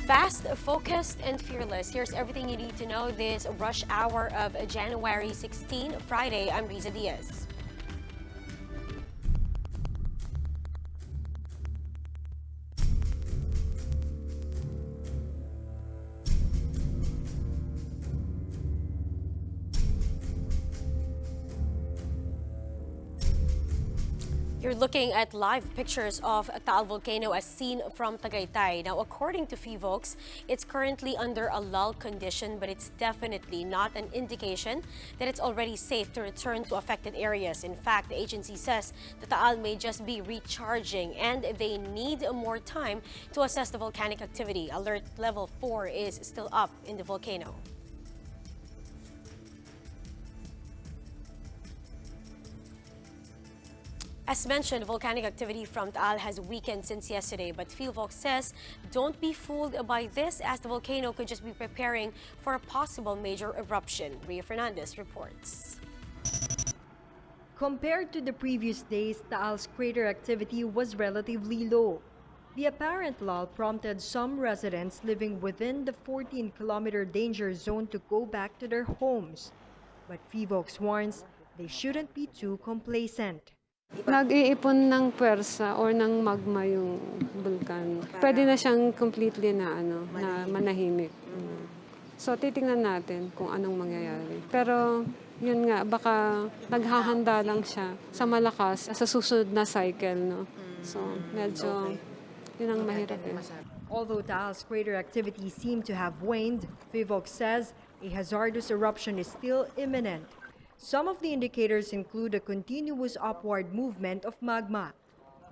Fast, focused, and fearless. Here's everything you need to know this rush hour of January 16, Friday. I'm Riza Diaz. You're looking at live pictures of Taal Volcano as seen from Tagaytay. Now, according to PHIVOLCS, it's currently under a lull condition, but it's definitely not an indication that it's already safe to return to affected areas. In fact, the agency says the Taal may just be recharging and they need more time to assess the volcanic activity. Alert level 4 is still up in the volcano. As mentioned, volcanic activity from Taal has weakened since yesterday, but PHIVOLCS says don't be fooled by this as the volcano could just be preparing for a possible major eruption. Ria Fernandez reports. Compared to the previous days, Taal's crater activity was relatively low. The apparent lull prompted some residents living within the 14-kilometer danger zone to go back to their homes. But PHIVOLCS warns they shouldn't be too complacent. Nag-iipon ng puwersa or ng magma yung bulkan. Pwede na siyang completely na manahimik. So titingnan natin kung anong mangyayari. Pero yun nga, baka naghahanda lang siya sa malakas sa susunod na cycle, no. So medyo yun ang mahirap eh. Although Taal's crater activity seemed to have waned, PHIVOLCS says a hazardous eruption is still imminent. Some of the indicators include a continuous upward movement of magma,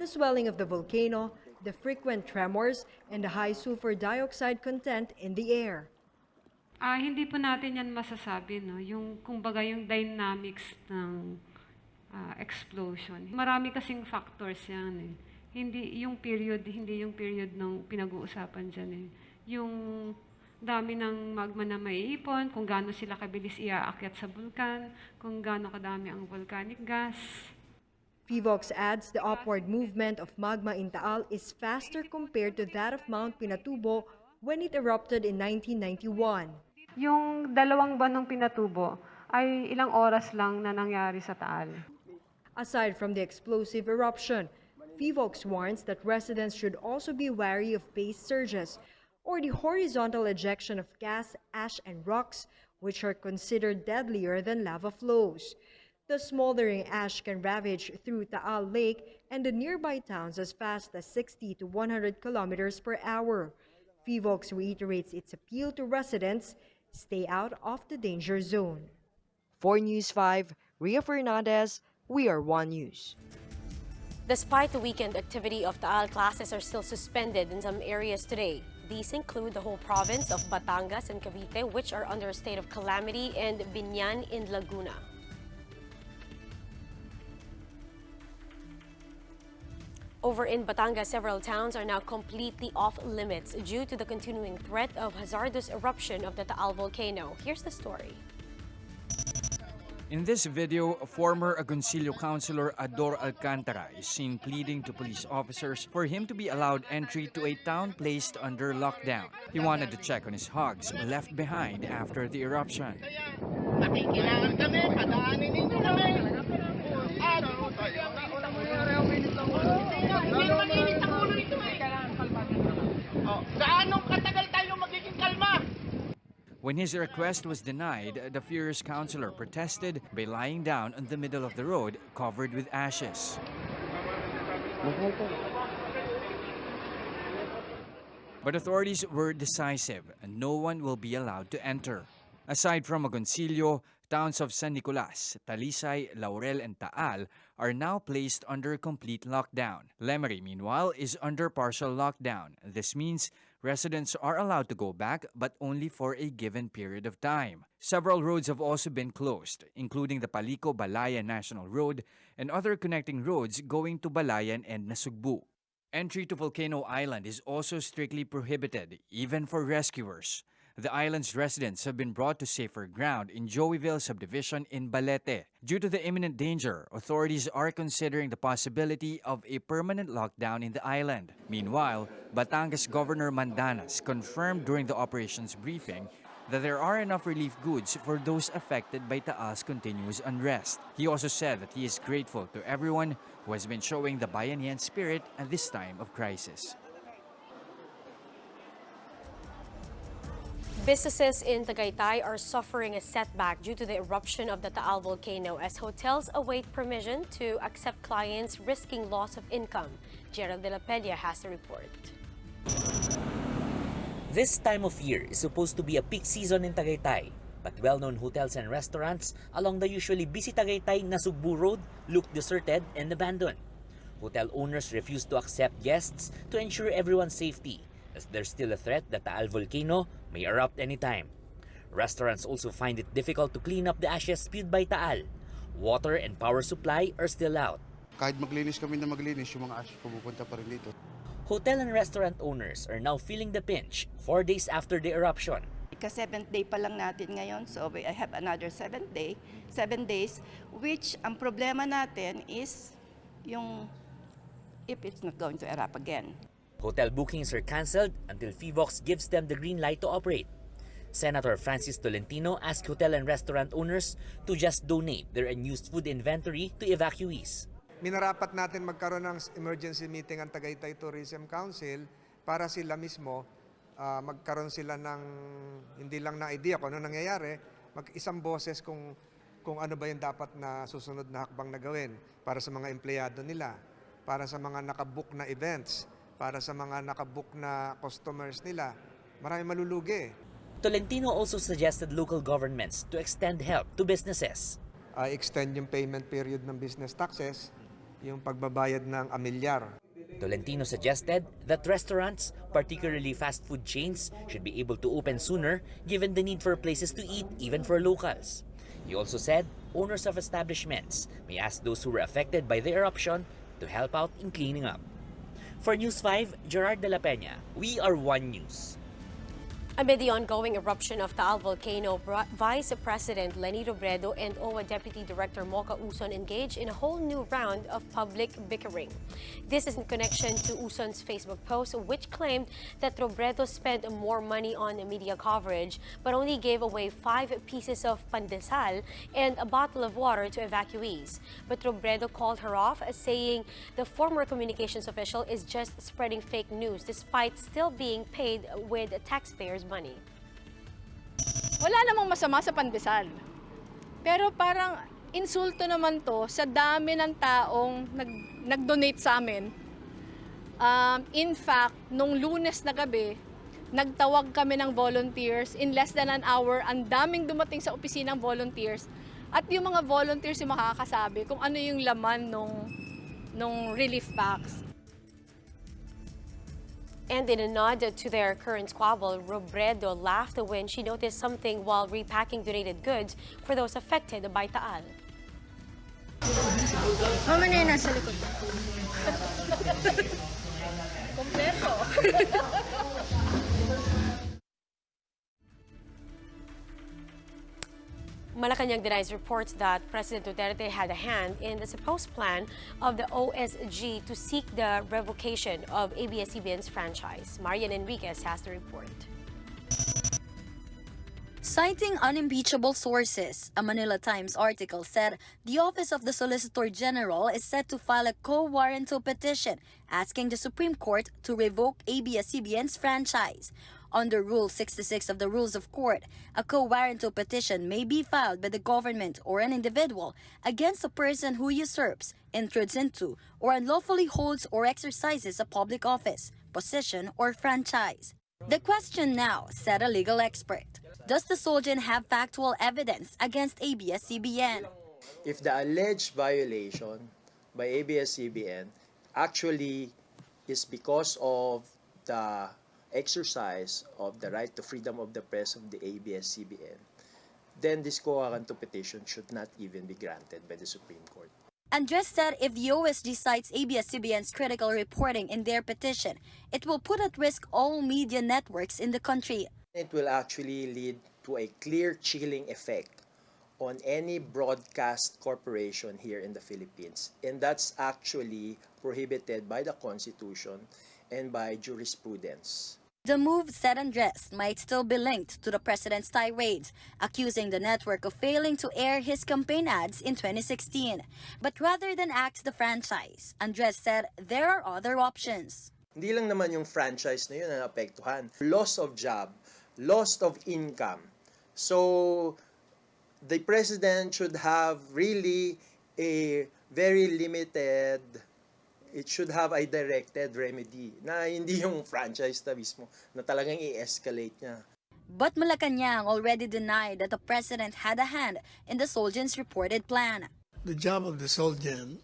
the swelling of the volcano, the frequent tremors, and the high sulfur dioxide content in the air. Hindi po natin yan masasabi, no? Yung kumbaga yung dynamics ng explosion. Marami kasing factors yan eh. Hindi yung period ng pinag-uusapan dyan eh. Yung dami ng magma na maiipon, kung gaano sila kabilis iaakyat sa bulkan, kung gaano kadami ang volcanic gas. PHIVOLCS adds the upward movement of magma in Taal is faster compared to that of Mount Pinatubo when it erupted in 1991. Yung 2 buwan ng Pinatubo ay ilang oras lang na nangyari sa Taal. Aside from the explosive eruption, PHIVOLCS warns that residents should also be wary of base surges or the horizontal ejection of gas, ash, and rocks, which are considered deadlier than lava flows. The smoldering ash can ravage through Taal Lake and the nearby towns as fast as 60 to 100 kilometers per hour. PHIVOLCS reiterates its appeal to residents, stay out of the danger zone. For News 5, Ria Fernandez, We Are One News. Despite the weakened activity of Taal, classes are still suspended in some areas today. These include the whole province of Batangas and Cavite, which are under a state of calamity, and Binyan in Laguna. Over in Batangas, several towns are now completely off limits due to the continuing threat of hazardous eruption of the Taal volcano. Here's the story. In this video, former Agoncillo councilor Ador Alcantara is seen pleading to police officers for him to be allowed entry to a town placed under lockdown. He wanted to check on his hogs left behind after the eruption. Nakikilala kami, padaanin ninyo kami. Gaanong katagal tayo magiging kalma? When his request was denied, the furious councilor protested by lying down on the middle of the road covered with ashes. But authorities were decisive and no one will be allowed to enter. Aside from Agoncillo, towns of San Nicolas, Talisay, Laurel, and Taal are now placed under complete lockdown. Lemery, meanwhile, is under partial lockdown. This means residents are allowed to go back, but only for a given period of time. Several roads have also been closed, including the Palico-Balayan National Road and other connecting roads going to Balayan and Nasugbu. Entry to Volcano Island is also strictly prohibited, even for rescuers. The island's residents have been brought to safer ground in Joeyville subdivision in Balete. Due to the imminent danger, authorities are considering the possibility of a permanent lockdown in the island. Meanwhile, Batangas Governor Mandanas confirmed during the operations briefing that there are enough relief goods for those affected by Taal's continuous unrest. He also said that he is grateful to everyone who has been showing the bayanihan spirit at this time of crisis. Businesses in Tagaytay are suffering a setback due to the eruption of the Taal volcano as hotels await permission to accept clients risking loss of income. Gerald de la Peña has the report. This time of year is supposed to be a peak season in Tagaytay, but well-known hotels and restaurants along the usually busy Tagaytay-Nasugbu Road look deserted and abandoned. Hotel owners refuse to accept guests to ensure everyone's safety, as there's still a threat that the Taal volcano may erupt anytime. Restaurants also find it difficult to clean up the ashes spewed by Taal. Water and power supply are still out. Kahit maglinis kami na maglinis, yung mga ashes pumupunta pa rin dito. Hotel and restaurant owners are now feeling the pinch 4 days after the eruption. Ka-7th day pa lang natin ngayon, so I have another 7 days, which ang problema natin is yung if it's not going to erupt again. Hotel bookings are cancelled until PHIVOLCS gives them the green light to operate. Senator Francis Tolentino asked hotel and restaurant owners to just donate their unused food inventory to evacuees. Minarapat natin magkaroon ng emergency meeting ang Tagaytay Tourism Council para sila mismo magkaroon sila ng hindi lang na idea kung ano nangyayari, mag-isang boses kung ano ba yung dapat na susunod na hakbang na gawin para sa mga empleyado nila, para sa mga nakabook na events, para sa mga nakabook na customers nila. Marami malulugi. Tolentino also suggested local governments to extend help to businesses. Extend yung payment period ng business taxes, yung pagbabayad ng amilyar. Tolentino suggested that restaurants, particularly fast food chains, should be able to open sooner given the need for places to eat even for locals. He also said owners of establishments may ask those who were affected by the eruption to help out in cleaning up. For News 5, Gerard de la Peña, we are One News. Amid the ongoing eruption of Taal volcano, Vice President Leni Robredo and OWA Deputy Director Mocha Uson engaged in a whole new round of public bickering. This is in connection to Uson's Facebook post, which claimed that Robredo spent more money on media coverage but only gave away 5 pieces of pandesal and a bottle of water to evacuees. But Robredo called her off, saying the former communications official is just spreading fake news despite still being paid with taxpayers' money. Wala namang masama sa pandesal. Pero parang insulto naman to sa dami ng taong nag-donate sa amin. In fact, nung Lunes na gabi, nagtawag kami ng volunteers. In less than an hour, ang daming dumating sa opisinang volunteers. At yung mga volunteers yung makakasabi kung ano yung laman nung relief packs. And in a nod to their current squabble, Robredo laughed when she noticed something while repacking donated goods for those affected by Taal. Mama na yun nasa likod. Kompleto. Malacanang denies reports that President Duterte had a hand in the supposed plan of the OSG to seek the revocation of ABS-CBN's franchise. Marian Enriquez has the report. Citing unimpeachable sources, a Manila Times article said the Office of the Solicitor General is set to file a warranto petition asking the Supreme Court to revoke ABS-CBN's franchise. Under Rule 66 of the Rules of Court, a warranto petition may be filed by the government or an individual against a person who usurps, intrudes into, or unlawfully holds or exercises a public office, position, or franchise. The question now, said a legal expert, does the SolGen have factual evidence against ABS-CBN? If the alleged violation by ABS-CBN actually is because of the exercise of the right to freedom of the press of the ABS-CBN, then this warranto petition should not even be granted by the Supreme Court. Andres said if the OSG cites ABS-CBN's critical reporting in their petition, it will put at risk all media networks in the country. It will actually lead to a clear chilling effect on any broadcast corporation here in the Philippines. And that's actually prohibited by the Constitution and by jurisprudence. The move, said Andres, might still be linked to the president's tirades, accusing the network of failing to air his campaign ads in 2016. But rather than axe the franchise, Andres said there are other options. Hindi lang naman yung franchise na yun na naapektuhan. Loss of job, loss of income. So, the president should have really a very limited, it should have a directed remedy na hindi yung franchise na mismo na talagang i-escalate niya. But Malacanang already denied that the president had a hand in the SolGen's reported plan. The job of the SolGen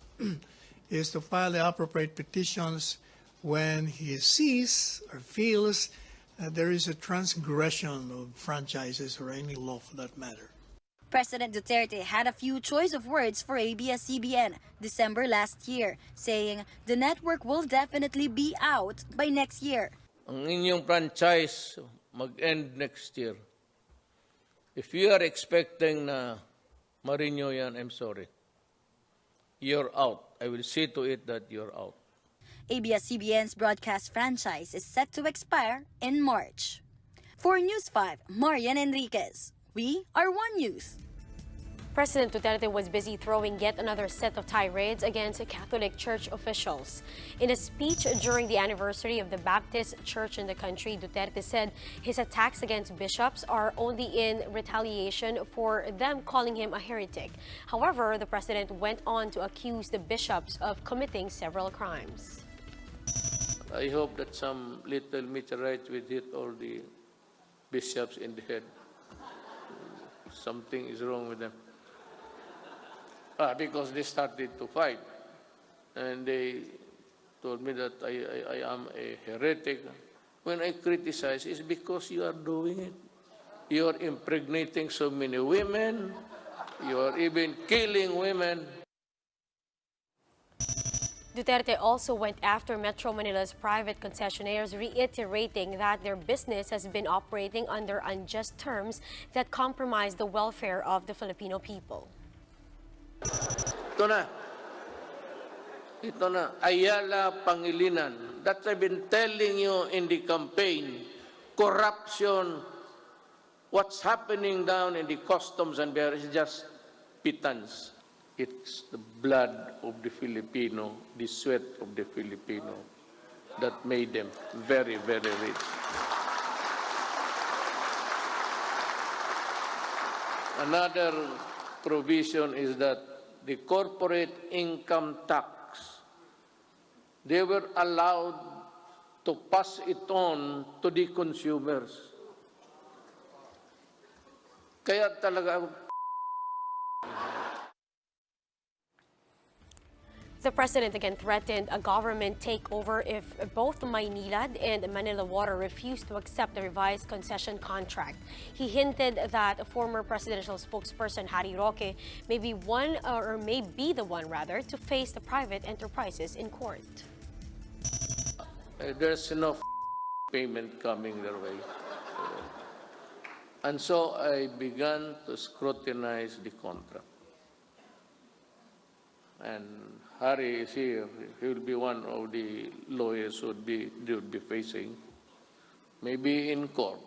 is to file the appropriate petitions when he sees or feels that there is a transgression of franchises or any law for that matter. President Duterte had a few choice of words for ABS-CBN December last year, saying the network will definitely be out by next year. Ang inyong franchise mag-end next year. If you are expecting na ma-renew yan, I'm sorry. You're out. I will see to it that you're out. ABS-CBN's broadcast franchise is set to expire in March. For News 5, Marian Enriquez. We are One News. President Duterte was busy throwing yet another set of tirades against Catholic Church officials. In a speech during the anniversary of the Baptist Church in the country, Duterte said his attacks against bishops are only in retaliation for them calling him a heretic. However, the president went on to accuse the bishops of committing several crimes. I hope that some little meteorite will hit all the bishops in the head. Something is wrong with them. Because they started to fight. And they told me that I am a heretic. When I criticize, it's because you are doing it. You are impregnating so many women. You are even killing women. Duterte also went after Metro Manila's private concessionaires, reiterating that their business has been operating under unjust terms that compromise the welfare of the Filipino people. Ito na, Ayala Pangilinan. That I've been telling you in the campaign. Corruption, what's happening down in the customs and there is just pittance. It's the blood of the Filipino, the sweat of the Filipino that made them very, very rich. Another provision is that the corporate income tax, they were allowed to pass it on to the consumers. Kaya talaga The president again threatened a government takeover if both Manila and Manila Water refuse to accept the revised concession contract. He hinted that former presidential spokesperson Harry Roque may be the one to face the private enterprises in court. There's no payment coming their way. And so I began to scrutinize the contract. And Harry is here. He will be one of the lawyers who they would be facing, maybe in court.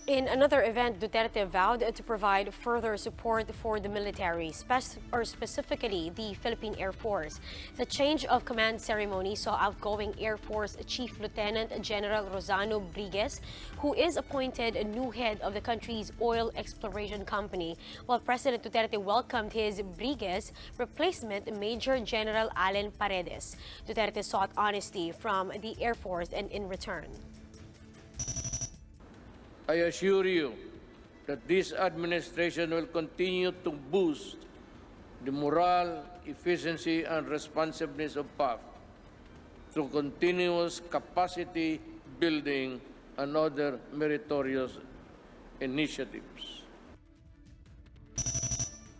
In another event, Duterte vowed to provide further support for the military, specifically the Philippine Air Force. The change of command ceremony saw outgoing Air Force Chief Lieutenant General Rosano Brigues, who is appointed a new head of the country's oil exploration company, while President Duterte welcomed his Brigues replacement, Major General Allen Paredes. Duterte sought honesty from the Air Force and in return, I assure you that this administration will continue to boost the morale, efficiency, and responsiveness of PAF through continuous capacity building and other meritorious initiatives.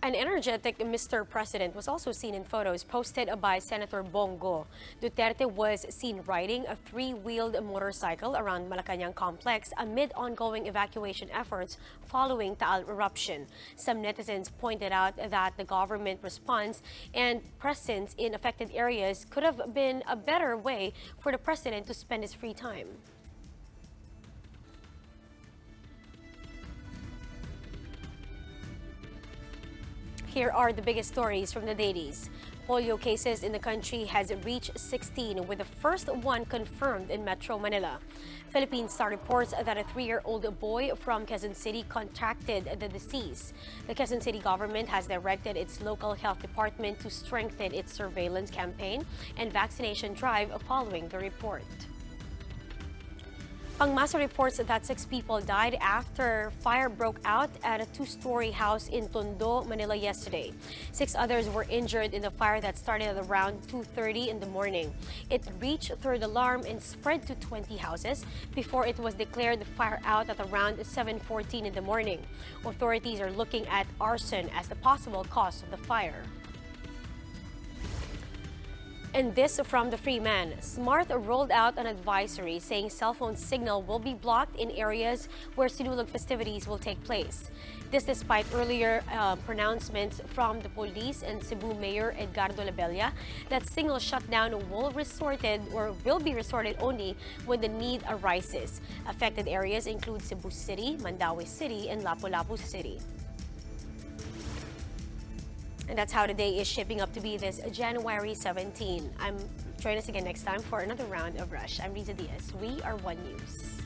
An energetic Mr. President was also seen in photos posted by Senator Bongo. Duterte was seen riding a three-wheeled motorcycle around Malacanang complex amid ongoing evacuation efforts following Taal eruption. Some netizens pointed out that the government response and presence in affected areas could have been a better way for the president to spend his free time. Here are the biggest stories from the dailies. Polio cases in the country has reached 16, with the first one confirmed in Metro Manila. Philippine Star reports that a 3-year-old boy from Quezon City contracted the disease. The Quezon City government has directed its local health department to strengthen its surveillance campaign and vaccination drive following the report. Pangmasa reports that 6 people died after fire broke out at a 2-story house in Tondo, Manila yesterday. 6 others were injured in the fire that started at around 2:30 in the morning. It reached third alarm and spread to 20 houses before it was declared fire out at around 7:14 in the morning. Authorities are looking at arson as the possible cause of the fire. And this from the Freeman. Smart rolled out an advisory saying cell phone signal will be blocked in areas where Sinulog festivities will take place. This despite earlier pronouncements from the police and Cebu Mayor Edgardo Labella that signal shutdown will be resorted only when the need arises. Affected areas include Cebu City, Mandaue City, and Lapu-Lapu City. And that's how the day is shaping up to be this January 17. Join us again next time for another round of Rush. I'm Riza Diaz. We are One News.